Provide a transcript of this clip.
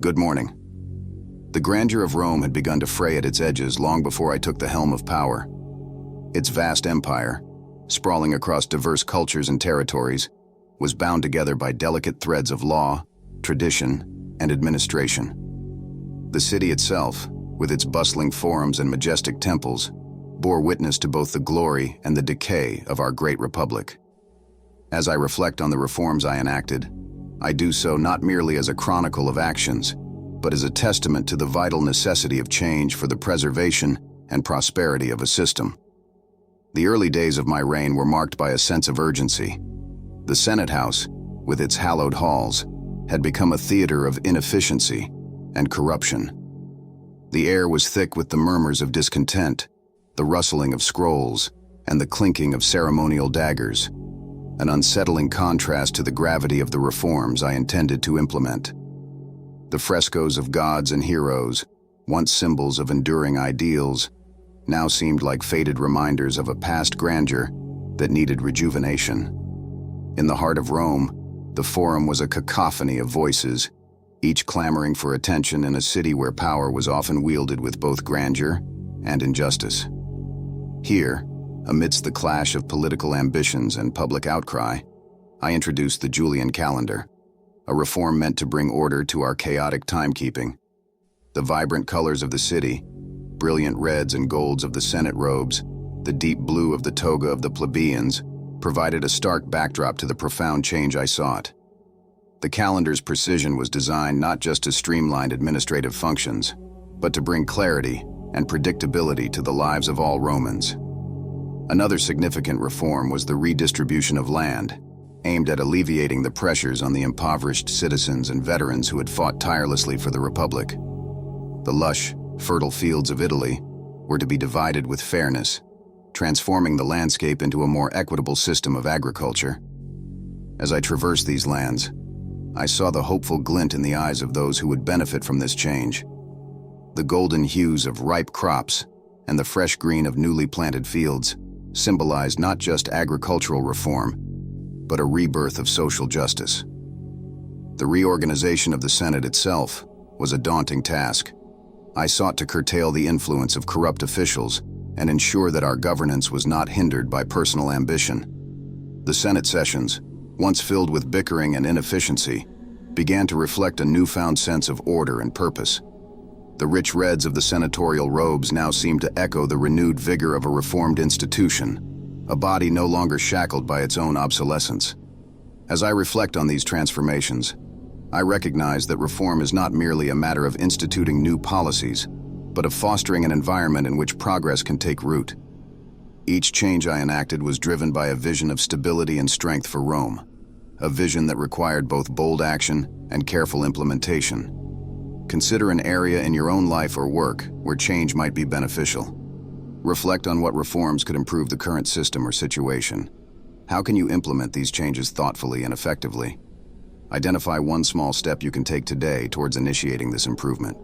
Good morning. The grandeur of Rome had begun to fray at its edges long before I took the helm of power. Its vast empire, sprawling across diverse cultures and territories, was bound together by delicate threads of law, tradition, and administration. The city itself, with its bustling forums and majestic temples, bore witness to both the glory and the decay of our great republic. As I reflect on the reforms I enacted, I do so not merely as a chronicle of actions, but as a testament to the vital necessity of change for the preservation and prosperity of a system. The early days of my reign were marked by a sense of urgency. The Senate House, with its hallowed halls, had become a theater of inefficiency and corruption. The air was thick with the murmurs of discontent, the rustling of scrolls, and the clinking of ceremonial daggers, an unsettling contrast to the gravity of the reforms I intended to implement. The frescoes of gods and heroes, once symbols of enduring ideals, now seemed like faded reminders of a past grandeur that needed rejuvenation. In the heart of Rome, the Forum was a cacophony of voices, each clamoring for attention in a city where power was often wielded with both grandeur and injustice. Here, amidst the clash of political ambitions and public outcry, I introduced the Julian calendar, a reform meant to bring order to our chaotic timekeeping. The vibrant colors of the city, brilliant reds and golds of the Senate robes, the deep blue of the toga of the plebeians, provided a stark backdrop to the profound change I sought. The calendar's precision was designed not just to streamline administrative functions, but to bring clarity and predictability to the lives of all Romans. Another significant reform was the redistribution of land, aimed at alleviating the pressures on the impoverished citizens and veterans who had fought tirelessly for the Republic. The lush, fertile fields of Italy were to be divided with fairness, transforming the landscape into a more equitable system of agriculture. As I traversed these lands, I saw the hopeful glint in the eyes of those who would benefit from this change. The golden hues of ripe crops and the fresh green of newly planted fields symbolized not just agricultural reform, but a rebirth of social justice. The reorganization of the Senate itself was a daunting task. I sought to curtail the influence of corrupt officials and ensure that our governance was not hindered by personal ambition. The Senate sessions, once filled with bickering and inefficiency, began to reflect a newfound sense of order and purpose. The rich reds of the senatorial robes now seemed to echo the renewed vigor of a reformed institution, a body no longer shackled by its own obsolescence. As I reflect on these transformations, I recognize that reform is not merely a matter of instituting new policies, but of fostering an environment in which progress can take root. Each change I enacted was driven by a vision of stability and strength for Rome, a vision that required both bold action and careful implementation. Consider an area in your own life or work where change might be beneficial. Reflect on what reforms could improve the current system or situation. How can you implement these changes thoughtfully and effectively? Identify one small step you can take today towards initiating this improvement.